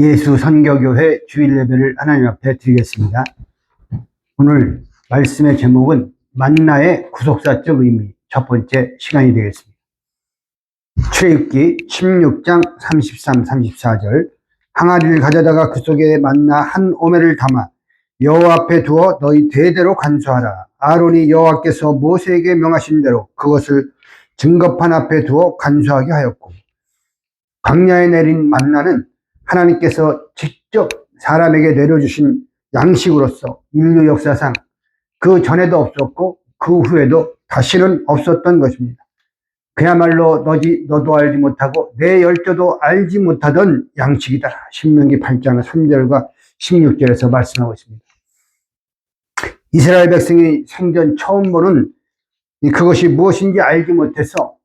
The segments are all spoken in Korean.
예수 선교교회 주일 예배를 하나님 앞에 드리겠습니다. 오늘 말씀의 제목은 만나의 구속사적 의미, 첫 번째 시간이 되겠습니다. 출애굽기 16장 33, 34절 항아리를 가져다가 그 속에 만나 한 오멜을 담아 여호와 앞에 두어 너희 대대로 간수하라. 아론이 여호와께서 모세에게 명하신 대로 그것을 증거판 앞에 두어 간수하게 하였고, 광야에 내린 만나는 하나님께서 직접 사람에게 내려주신 양식으로서 인류 역사상 그 전에도 없었고 그 후에도 다시는 없었던 것입니다. 그야말로 너도 알지 못하고 내 열조도 알지 못하던 양식이다. 신명기 8장 3절과 16절에서 말씀하고 있습니다. 이스라엘 백성이 생전 처음 보는 그것이 무엇인지 알지 못해서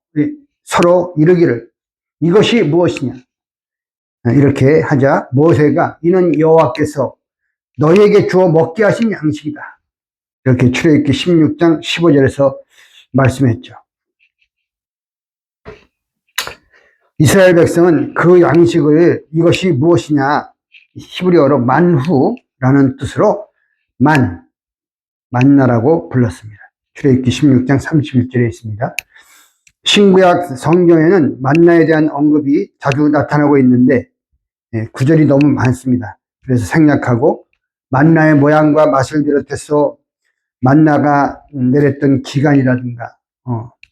서로 이르기를 이것이 무엇이냐 이렇게 하자 모세가 이는 여호와께서 너희에게 주어 먹게 하신 양식이다. 이렇게 출애굽기 16장 15절에서 말씀했죠. 이스라엘 백성은 그 양식을 이것이 무엇이냐 히브리어로 만후라는 뜻으로 만나라고 불렀습니다. 출애굽기 16장 31절에 있습니다. 신구약 성경에는 만나에 대한 언급이 자주 나타나고 있는데 구절이 너무 많습니다. 그래서 생략하고 만나의 모양과 맛을 비롯해서 만나가 내렸던 기간이라든가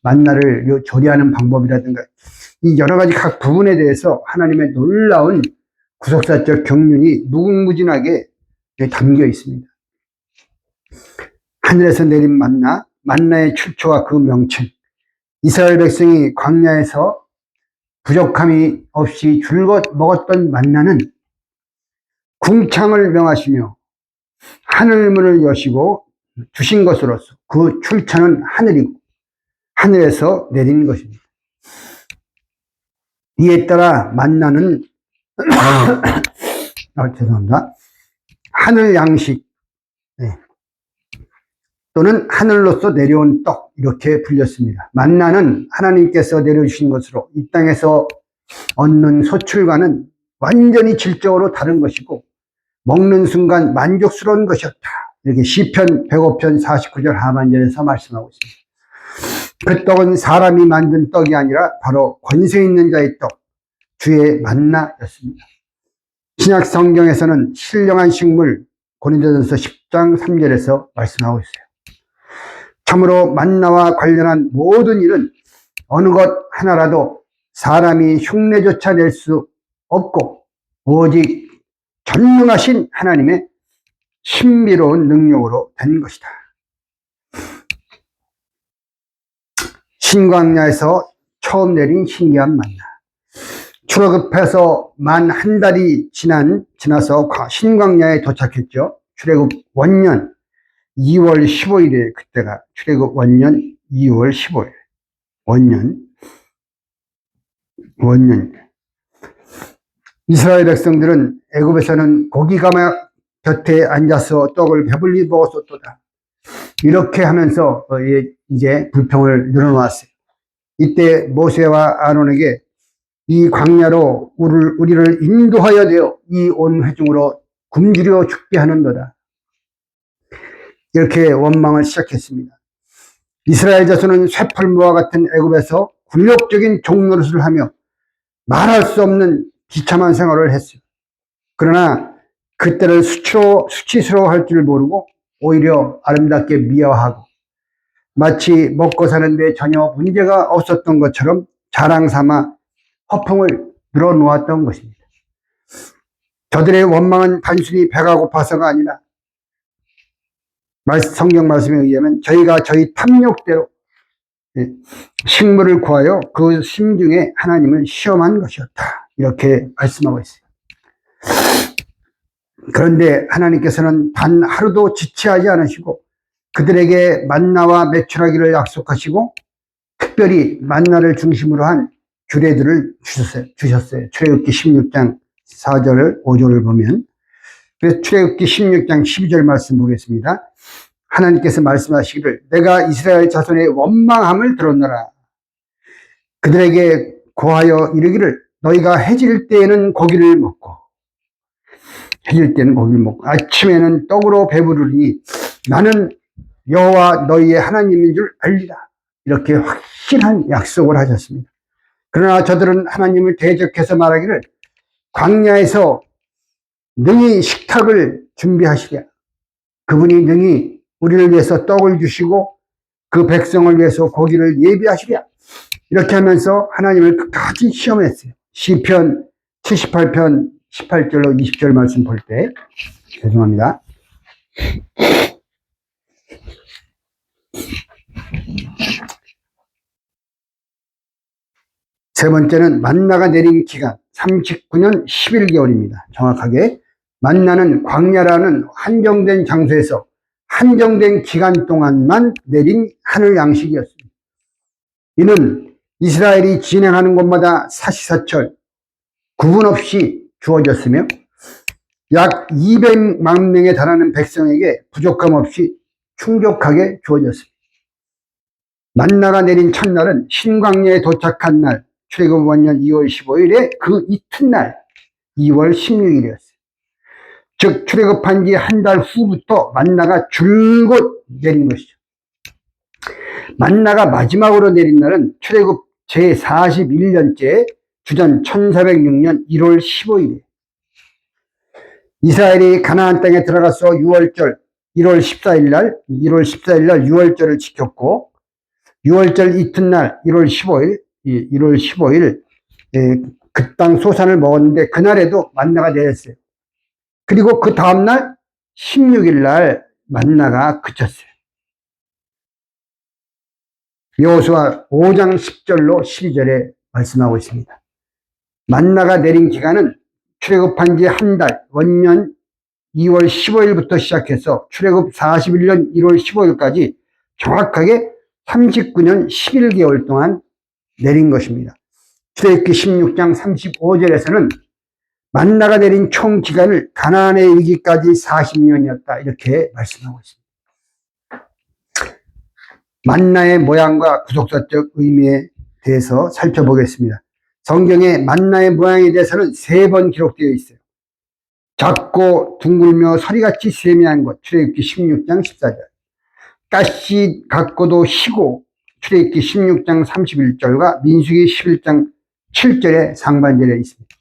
만나를 조리하는 방법이라든가 이 여러 가지 각 부분에 대해서 하나님의 놀라운 구속사적 경륜이 무궁무진하게 담겨 있습니다. 하늘에서 내린 만나의 출처와 그 명칭, 이스라엘 백성이 광야에서 부족함이 없이 줄곧 먹었던 만나는 궁창을 명하시며 하늘문을 여시고 주신 것으로서 그 출처는 하늘이고 하늘에서 내린 것입니다. 이에 따라 만나는 죄송합니다. 하늘 양식 또는 하늘로서 내려온 떡 이렇게 불렸습니다. 만나는 하나님께서 내려주신 것으로 이 땅에서 얻는 소출과는 완전히 질적으로 다른 것이고 먹는 순간 만족스러운 것이었다. 이렇게 시편 105편 49절 하반절에서 말씀하고 있습니다. 그 떡은 사람이 만든 떡이 아니라 바로 권세 있는 자의 떡, 주의 만나였습니다. 신약 성경에서는 신령한 식물 고린도전서 10장 3절에서 말씀하고 있어요. 참으로 만나와 관련한 모든 일은 어느 것 하나라도 사람이 흉내조차 낼 수 없고 오직 전능하신 하나님의 신비로운 능력으로 된 것이다. 신광야에서 처음 내린 신기한 만나. 출애굽해서 만 한 달이 지나서 신광야에 도착했죠. 출애굽 원년 2월 15일에 그때가 출애굽 원년 2월 15일 원년 이스라엘 백성들은 애굽에서는 고기가마 곁에 앉아서 떡을 배불리 먹었었도다. 이렇게 하면서 이제 불평을 늘어놓았어요. 이때 모세와 아론에게 이 광야로 우리를 인도하여 되어 이 온 회중으로 굶주려 죽게 하는도다. 이렇게 원망을 시작했습니다. 이스라엘 자손은 쇠펄무와 같은 애굽에서 굴욕적인 종노릇을 하며 말할 수 없는 비참한 생활을 했어요. 그러나 그때를 수치스러워할 줄 모르고 오히려 아름답게 미화하고 마치 먹고 사는데 전혀 문제가 없었던 것처럼 자랑 삼아 허풍을 늘어놓았던 것입니다. 저들의 원망은 단순히 배가 고파서가 아니라 성경 말씀에 의하면 저희가 저희 탐욕대로 식물을 구하여 그 심중에 하나님을 시험한 것이었다. 이렇게 말씀하고 있어요. 그런데 하나님께서는 단 하루도 지체하지 않으시고 그들에게 만나와 매출하기를 약속하시고 특별히 만나를 중심으로 한 규례들을 주셨어요. 출애굽기 16장 4절 5절을 보면 그래서 출애굽기 16장 12절 말씀 보겠습니다. 하나님께서 말씀하시기를 내가 이스라엘 자손의 원망함을 들었노라. 그들에게 고하여 이르기를 너희가 해질 때에는 고기를 먹고 해질 때는 고기를 먹고 아침에는 떡으로 배부르니 나는 여호와 너희의 하나님인 줄 알리라. 이렇게 확실한 약속을 하셨습니다. 그러나 저들은 하나님을 대적해서 말하기를 광야에서 능히 식탁을 준비하시랴. 그분이 능히 우리를 위해서 떡을 주시고 그 백성을 위해서 고기를 예비하시랴. 이렇게 하면서 하나님을 끝까지 시험했어요. 시편 78편 18절로 20절 말씀 볼 때, 죄송합니다. 세 번째는 만나가 내린 기간 39년 11개월입니다. 정확하게 만나는 광야라는 한정된 장소에서 한정된 기간 동안만 내린 하늘 양식이었습니다. 이는 이스라엘이 진행하는 곳마다 사시사철 구분 없이 주어졌으며 약 200만 명에 달하는 백성에게 부족함 없이 충족하게 주어졌습니다. 만나가 내린 첫날은 신광야에 도착한 날 출애굽 원년 2월 15일에 그 이튿날 2월 16일이었어요. 즉 출애굽한 지 한 달 후부터 만나가 줄곧 내린 것이죠. 만나가 마지막으로 내린 날은 출애굽 제41년째 주전 1406년 1월 15일이에요. 이스라엘이 가나안 땅에 들어가서 6월절 1월 14일 날 6월절을 지켰고 6월절 이튿날 1월 15일 그 땅 소산을 먹었는데 그날에도 만나가 내렸어요. 그리고 그 다음날 16일 날 만나가 그쳤어요. 여호수아 5장 10절로 12절에 말씀하고 있습니다. 만나가 내린 기간은 출애굽한 지 한 달, 원년 2월 15일부터 시작해서 출애굽 41년 1월 15일까지 정확하게 39년 11개월 동안 내린 것입니다. 출애굽기 16장 35절에서는 만나가 내린 총 기간을 가나안에 이르기까지 40년이었다 이렇게 말씀하고 있습니다. 만나의 모양과 구속사적 의미에 대해서 살펴보겠습니다. 성경에 만나의 모양에 대해서는 3번 기록되어 있어요. 작고 둥글며 서리같이 세미한 것, 출애굽기 16장 14절. 가시 같고도 희고, 출애굽기 16장 31절과 민수기 11장 7절의 상반절에 있습니다.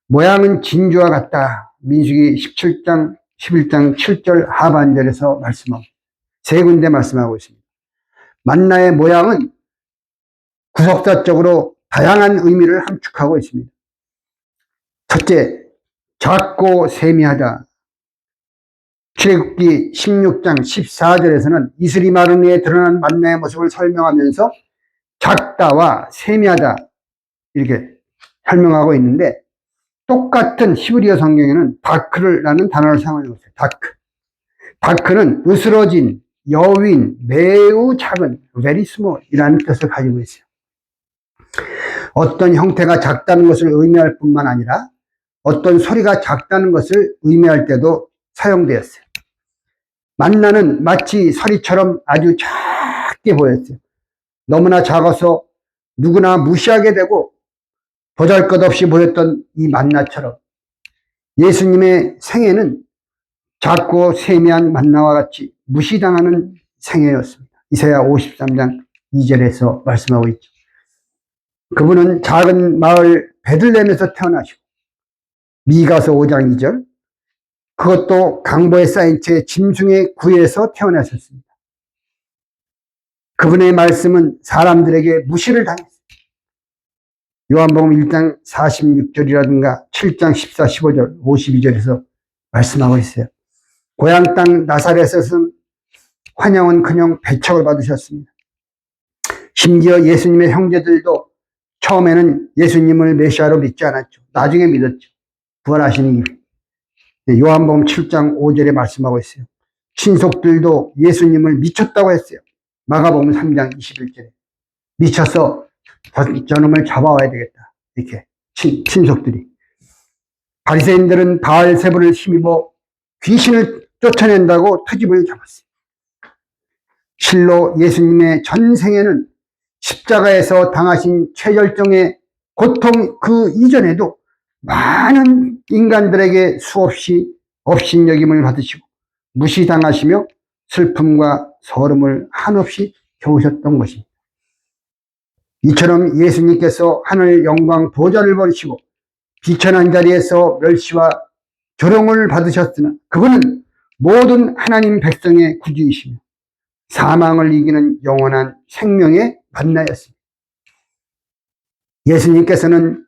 모양은 진주와 같다. 민수기 11장 7절 하반절에서 말씀하고 3군데 말씀하고 있습니다. 만나의 모양은 구속사적으로 다양한 의미를 함축하고 있습니다. 첫째, 작고 세미하다. 출애굽기 16장 14절에서는 이슬이 마른 후에 드러난 만나의 모습을 설명하면서 작다와 세미하다 이렇게 설명하고 있는데 똑같은 히브리어 성경에는 다크라는 단어를 사용하고 있어요. 다크는 으스러진, 여윈, 매우 작은, very small 이라는 뜻을 가지고 있어요. 어떤 형태가 작다는 것을 의미할 뿐만 아니라 어떤 소리가 작다는 것을 의미할 때도 사용되었어요. 만나는 마치 소리처럼 아주 작게 보였어요. 너무나 작아서 누구나 무시하게 되고 보잘것없이 보였던 이 만나처럼 예수님의 생애는 작고 세미한 만나와 같이 무시당하는 생애였습니다. 이사야 53장 2절에서 말씀하고 있죠. 그분은 작은 마을 베들레헴에서 태어나시고 미가서 5장 2절 그것도 강보에 쌓인 채 짐승의 구에서 태어나셨습니다. 그분의 말씀은 사람들에게 무시를 당했습니다. 요한복음 1장 46절이라든가 7장 14, 15절, 52절에서 말씀하고 있어요. 고향 땅 나사렛에서는 환영은 그냥 배척을 받으셨습니다. 심지어 예수님의 형제들도 처음에는 예수님을 메시아로 믿지 않았죠. 나중에 믿었죠. 부활하신 이후. 요한복음 7장 5절에 말씀하고 있어요. 친속들도 예수님을 미쳤다고 했어요. 마가복음 3장 21절에 미쳐서 저놈을 잡아와야 되겠다. 이렇게 친속들이. 바리새인들은 바알세불을 힘입어 귀신을 쫓아낸다고 트집을 잡았어요. 실로 예수님의 전생에는 십자가에서 당하신 최절정의 고통 그 이전에도 많은 인간들에게 수없이 업신여김을 받으시고 무시당하시며 슬픔과 서름을 한없이 겪으셨던 것입니다. 이처럼 예수님께서 하늘 영광 보좌를 버리시고 비천한 자리에서 멸시와 조롱을 받으셨으나 그분은 모든 하나님 백성의 구주이시며 사망을 이기는 영원한 생명의 만나였습니다. 예수님께서는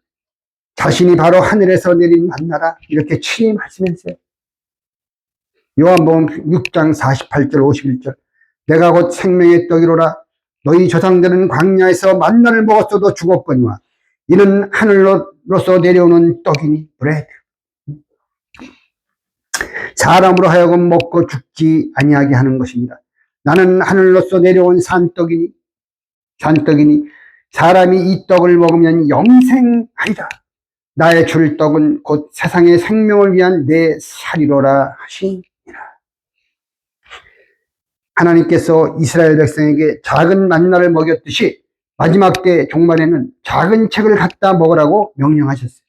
자신이 바로 하늘에서 내린 만나라 이렇게 친히 말씀했어요. 요한복음 6장 48절 51절 내가 곧 생명의 떡이로라 너희 조상들은 광야에서 만나를 먹었어도 죽었거니와 이는 하늘로서 내려오는 떡이니 브레드 사람으로 하여금 먹고 죽지 아니하게 하는 것입니다. 나는 하늘로서 내려온 산떡이니 사람이 이 떡을 먹으면 영생하리라. 나의 줄 떡은 곧 세상의 생명을 위한 내 살이로라 하시니라. 하나님께서 이스라엘 백성에게 작은 만나를 먹였듯이 마지막 때 종말에는 작은 책을 갖다 먹으라고 명령하셨어요.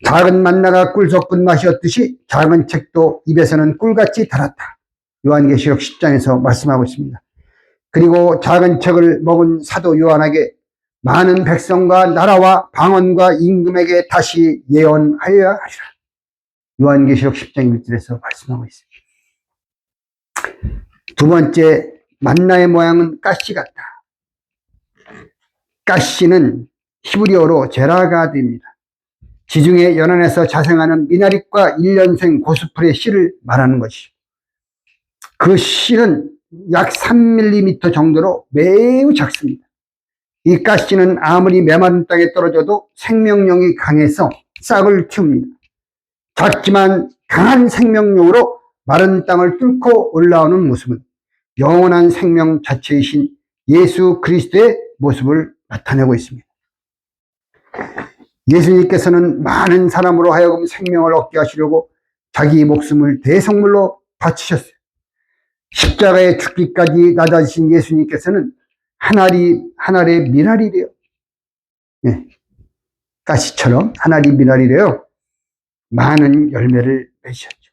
작은 만나가 꿀 섞은 맛이었듯이 작은 책도 입에서는 꿀같이 달았다. 요한계시록 10장에서 말씀하고 있습니다. 그리고 작은 책을 먹은 사도 요한에게 많은 백성과 나라와 방언과 임금에게 다시 예언하여야 하리라. 요한계시록 10장 1절에서 말씀하고 있습니다. 두 번째, 만나의 모양은 가시 같다. 가시는 히브리어로 제라가드입니다. 지중해 연안에서 자생하는 미나릿과 1년생 고스풀의 씨를 말하는 것이죠. 그 씨는 약 3mm 정도로 매우 작습니다. 이 가시는 아무리 메마른 땅에 떨어져도 생명력이 강해서 싹을 틔웁니다. 작지만 강한 생명력으로 마른 땅을 뚫고 올라오는 모습은 영원한 생명 자체이신 예수 그리스도의 모습을 나타내고 있습니다. 예수님께서는 많은 사람으로 하여금 생명을 얻게 하시려고 자기 목숨을 대성물로 바치셨어요. 십자가에 죽기까지 낮아지신 예수님께서는 하늘의 미랄이래요. 네. 가시처럼 하늘이 미랄이래요. 많은 열매를 맺으셨죠.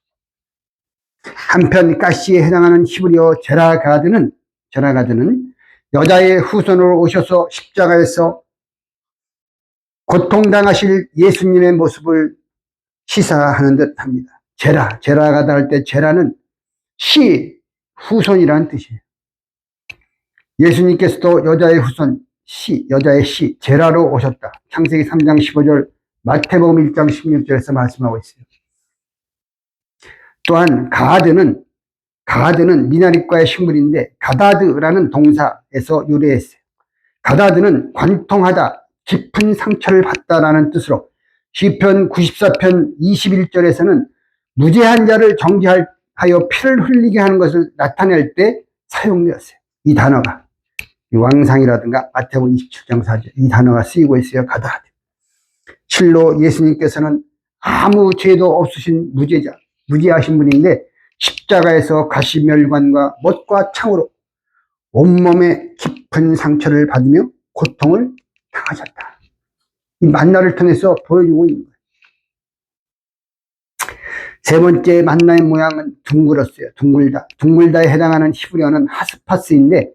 한편 가시에 해당하는 히브리어 제라가드는 여자의 후손으로 오셔서 십자가에서 고통당하실 예수님의 모습을 시사하는 듯 합니다. 제라가드 할 때 제라는 후손이라는 뜻이에요. 예수님께서도 여자의 후손, 여자의 제라로 오셨다. 창세기 3장 15절, 마태복음 1장 16절에서 말씀하고 있어요. 또한 가드는 미나릿과의 식물인데 가다드라는 동사에서 유래했어요. 가다드는 관통하다, 깊은 상처를 받다라는 뜻으로 시편 94편 21절에서는 무죄한 자를 정죄하여 피를 흘리게 하는 것을 나타낼 때 사용되었어요. 이 단어가 왕상이라든가 마태복음 27장 4절 이 단어가 쓰이고 있어요. 가다드. 실로 예수님께서는 아무 죄도 없으신 무죄하신 분인데 십자가에서 가시멸관과 못과 창으로 온몸에 깊은 상처를 받으며 고통을 당하셨다. 이 만나를 통해서 보여주고 있는 거예요. 세 번째 만나의 모양은 둥글었어요. 둥글다에 해당하는 히브리어는 하스파스인데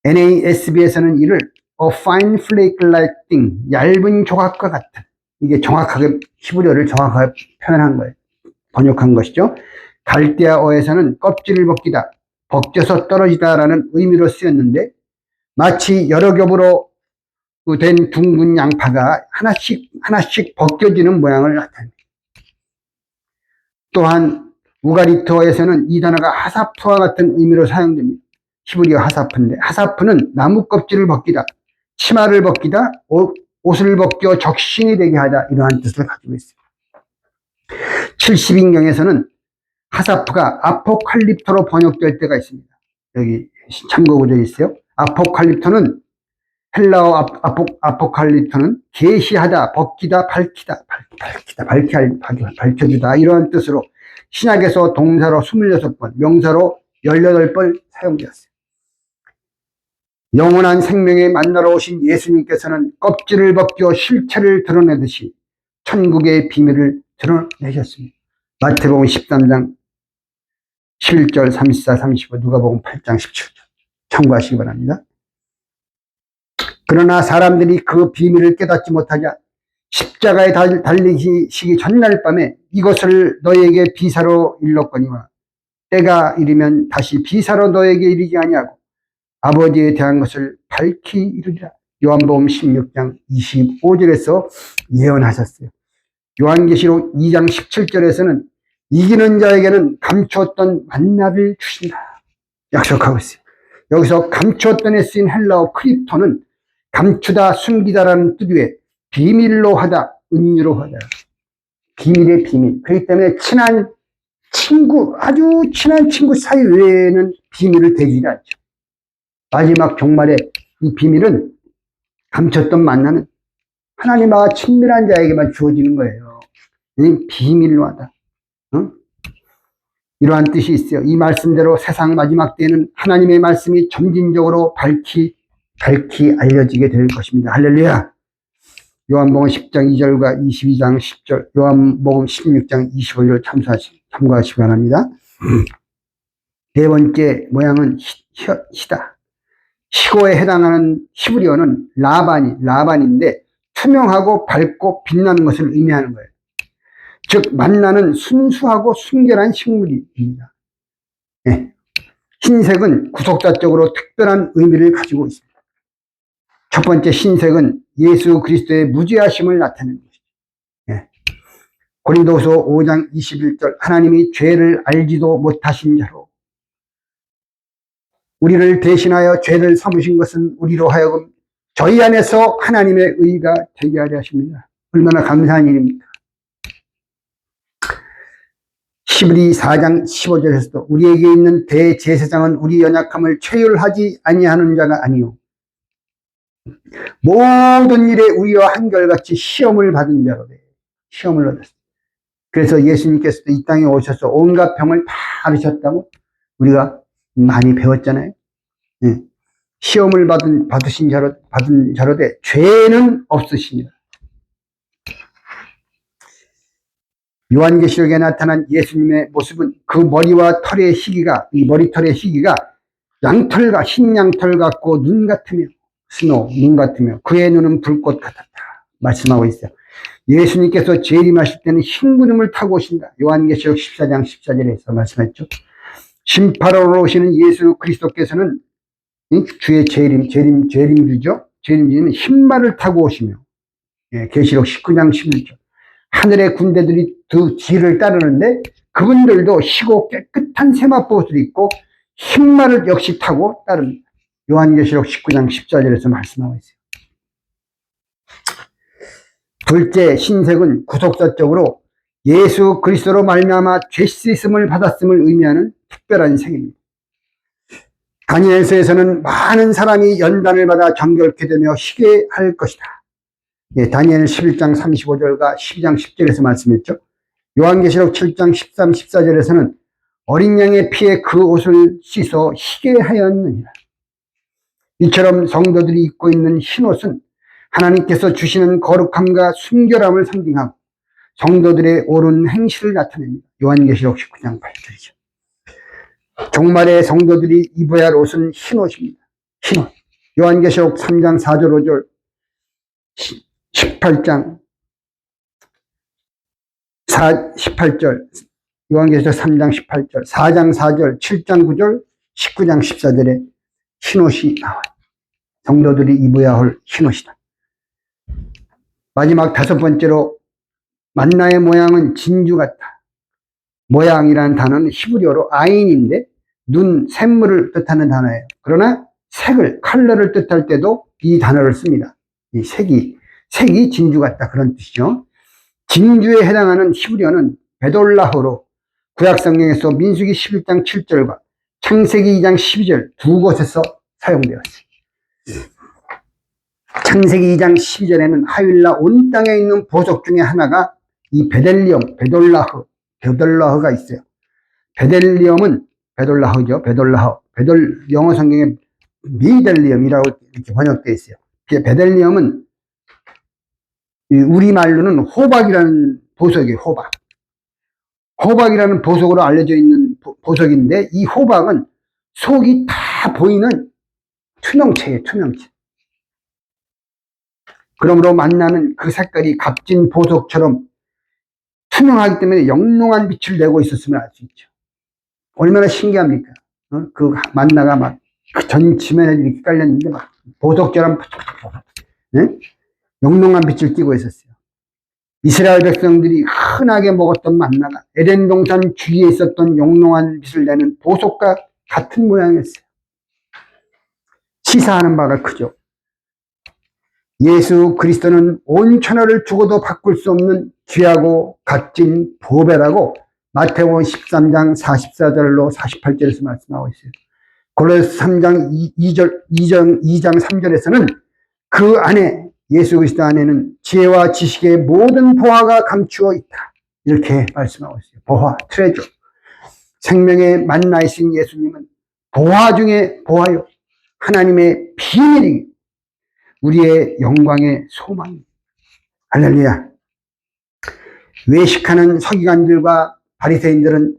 NASB에서는 이를 a fine flake-like thing, 얇은 조각과 같은, 이게 정확하게 히브리어를 정확하게 표현한 거예요. 번역한 것이죠. 갈대아어에서는 껍질을 벗기다, 벗겨서 떨어지다라는 의미로 쓰였는데 마치 여러 겹으로 된 둥근 양파가 하나씩 벗겨지는 모양을 나타냅니다. 또한 우가리트어에서는 이 단어가 하사프와 같은 의미로 사용됩니다. 히브리어 하사프인데 하사프는 나무 껍질을 벗기다, 치마를 벗기다, 옷을 벗겨 적신이 되게 하다 이러한 뜻을 가지고 있습니다. 70인경에서는 하사프가 아포칼립토로 번역될 때가 있습니다. 여기 참고 구절이 있어요. 아포칼립토는 헬라어 아포칼립토는 계시하다, 벗기다, 밝혀주다 이러한 뜻으로 신약에서 동사로 26번, 명사로 18번 사용되었어요. 영원한 생명에 만나러 오신 예수님께서는 껍질을 벗겨 실체를 드러내듯이 천국의 비밀을 드러내셨습니다. 마태복음 13장 11절 34, 35, 누가복음 8장 17절 참고하시기 바랍니다. 그러나 사람들이 그 비밀을 깨닫지 못하자 십자가에 달리시기 전날 밤에 이것을 너에게 비사로 일렀거니와 때가 이르면 다시 비사로 너에게 이르지 아니하고 아버지에 대한 것을 밝히 이루리라. 요한복음 16장 25절에서 예언하셨어요. 요한계시록 2장 17절에서는 이기는 자에게는 감추었던 만나를 주신다 약속하고 있어요. 여기서 감추었던에 쓰인 헬라어 크립토는 감추다, 숨기다라는 뜻 외에 비밀로 하다, 은유로 하다. 비밀의 비밀. 그렇기 때문에 친한 친구, 아주 친한 친구 사이 외에는 비밀을 대주지 않죠. 마지막 종말에 이 비밀은 감췄던 만나는 하나님과 친밀한 자에게만 주어지는 거예요. 비밀로 하다. 이러한 뜻이 있어요. 이 말씀대로 세상 마지막 때에는 하나님의 말씀이 점진적으로 밝히 알려지게 될 것입니다. 할렐루야. 요한복음 10장 2절과 22장 10절, 요한복음 16장 25절 참고하시기 바랍니다. 네 번째 모양은 희다. 희고에 해당하는 히브리어는 라반인데 투명하고 밝고 빛나는 것을 의미하는 거예요. 즉 만나는 순수하고 순결한 식물입니다. 네. 흰색은 구속자적으로 특별한 의미를 가지고 있습니다. 첫 번째 흰색은 예수 그리스도의 무죄하심을 나타내는 것이죠. 네. 고린도후서 5장 21절 하나님이 죄를 알지도 못하신 자로 우리를 대신하여 죄를 삼으신 것은 우리로 하여금 저희 안에서 하나님의 의가 되게 하려 하십니다. 얼마나 감사한 일입니까? 히브리 4장 15절에서도 우리에게 있는 대제사장은 우리 연약함을 체휼하지 아니하는 자가 아니요 모든 일에 우리와 한결같이 시험을 받은 자로되 시험을 얻었습니다. 그래서 예수님께서도 이 땅에 오셔서 온갖 병을 다 앓으셨다고 우리가 많이 배웠잖아요. 시험을 받은 자로되 죄는 없으십니다. 요한계시록에 나타난 예수님의 모습은 그 머리와 털의 희기가, 이 머리털의 희기가 양털과 흰 양털 같고 눈 같으며 눈 같으며 그의 눈은 불꽃 같았다 말씀하고 있어요. 예수님께서 재림하실 때는 흰 구름을 타고 오신다. 요한계시록 14장 14절에서 말씀했죠. 심판하러 오시는 예수 그리스도께서는 주의 재림주죠. 재림주는 흰말을 타고 오시며 계시록 19장 11절 하늘의 군대들이 그 뒤를 따르는데 그분들도 희고 깨끗한 세마포옷을 입고 흰말을 역시 타고 따릅니다. 요한계시록 19장 14절에서 말씀하고 있어요. 둘째 흰색은 구속사적으로 예수 그리스도로 말미암아 죄 씻음을 받았음을 의미하는 특별한 색입니다. 다니엘서에서는 많은 사람이 연단을 받아 정결케 되며 희게 할 것이다. 다니엘 11장 35절과 12장 10절에서 말씀했죠. 요한계시록 7장 13, 14절에서는 어린 양의 피에 그 옷을 씻어 희게 하였느니라. 이처럼 성도들이 입고 있는 흰 옷은 하나님께서 주시는 거룩함과 순결함을 상징하고 성도들의 옳은 행실을 나타냅니다. 요한계시록 19장 8절이죠. 종말의 성도들이 입어야 할 옷은 흰 옷입니다. 흰 옷. 요한계시록 3장 4절 5절 18장 18절 요한계시록 3장 18절 4장 4절 7장 9절 19장 14절에 흰옷이 나와요. 성도들이 입어야 할 흰옷이다. 마지막 다섯 번째로 만나의 모양은 진주 같다. 모양이라는 단어는 히브리어로 아인인데 눈, 샘물을 뜻하는 단어예요. 그러나 색을, 컬러를 뜻할 때도 이 단어를 씁니다. 이 색이 진주 같다 그런 뜻이죠. 진주에 해당하는 히브리어는 베돌라흐로 구약성경에서 민수기 11장 7절과 창세기 2장 12절 두 곳에서 사용되었어요. 창세기 2장 12절에는 하윌라 온 땅에 있는 보석 중에 하나가 이 베돌라흐가 있어요. 베돌라흐죠. 영어 성경에 미델리엄이라고 이렇게 번역되어 있어요. 베델리엄은 우리말로는 호박이라는 보석이 호박. 호박이라는 보석으로 알려져 있는 보석인데 이 호박은 속이 다 보이는 투명체예요, 투명체. 그러므로 만나는 그 색깔이 값진 보석처럼 투명하기 때문에 영롱한 빛을 내고 있었음을 알 수 있죠. 얼마나 신기합니까? 그 만나가 막 전 지면에 이렇게 깔렸는데 막 보석처럼 네? 영롱한 빛을 띠고 있었어요. 이스라엘 백성들이 흔하게 먹었던 만나가 에덴 동산 주위에 있었던 영롱한 빛을 내는 보석과 같은 모양이었어요. 시사하는 바가 크죠. 예수 그리스도는 온 천하를 주고도 바꿀 수 없는 귀하고 값진 보배라고 마태복음 13장 44절로 48절에서 말씀하고 있어요. 골로새 3장 2장 3절에서는 그 안에 예수 그리스도 안에는 지혜와 지식의 모든 보화가 감추어 있다. 이렇게 말씀하고 있어요. 보화, 트레저. 생명의 만나이신 예수님은 보화 중에 보화요. 하나님의 비밀이 우리의 영광의 소망입니다. 할렐루야. 외식하는 서기관들과 바리새인들은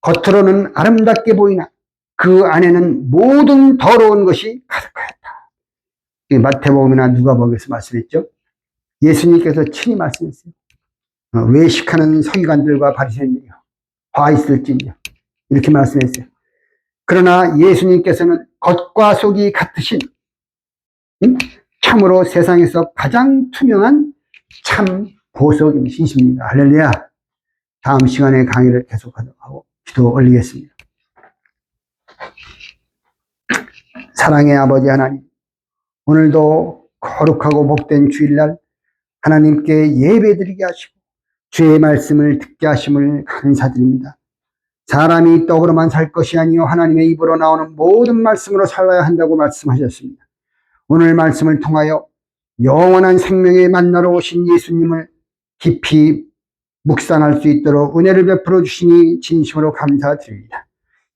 겉으로는 아름답게 보이나 그 안에는 모든 더러운 것이 가득하였다. 마태복음이나 누가복음에서 말씀했죠. 예수님께서 친히 말씀했어요. 외식하는 서기관들과 바리새인들이요, 화 있을진요, 이렇게 말씀했어요. 그러나 예수님께서는 겉과 속이 같으신 참으로 세상에서 가장 투명한 참 보석이십니다. 할렐루야. 다음 시간에 강의를 계속하고 기도 올리겠습니다. 사랑의 아버지 하나님, 오늘도 거룩하고 복된 주일날 하나님께 예배드리게 하시고 주의 말씀을 듣게 하심을 감사드립니다. 사람이 떡으로만 살 것이 아니요 하나님의 입으로 나오는 모든 말씀으로 살아야 한다고 말씀하셨습니다. 오늘 말씀을 통하여 영원한 생명에 만나러 오신 예수님을 깊이 묵상할 수 있도록 은혜를 베풀어 주시니 진심으로 감사드립니다.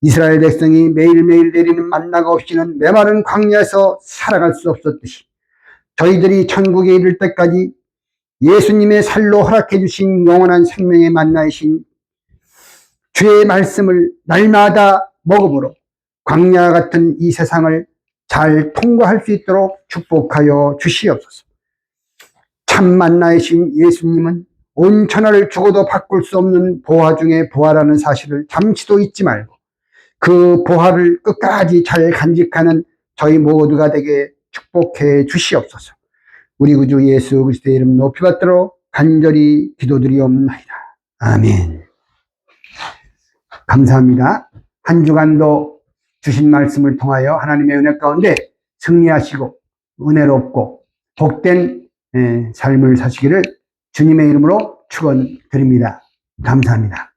이스라엘 백성이 매일매일 내리는 만나가 없이는 메마른 광야에서 살아갈 수 없었듯이 저희들이 천국에 이를 때까지 예수님의 살로 허락해 주신 영원한 생명의 만나이신 주의 말씀을 날마다 먹음으로 광야 같은 이 세상을 잘 통과할 수 있도록 축복하여 주시옵소서. 참 만나이신 예수님은 온 천하를 죽어도 바꿀 수 없는 보화 중에 보화라는 사실을 잠시도 잊지 말고 그 보화를 끝까지 잘 간직하는 저희 모두가 되게 축복해 주시옵소서. 우리 구주 예수 그리스도의 이름 높이 받도록 간절히 기도드리옵나이다. 아멘. 감사합니다. 한 주간도 주신 말씀을 통하여 하나님의 은혜 가운데 승리하시고 은혜롭고 복된 삶을 사시기를 주님의 이름으로 축원드립니다. 감사합니다.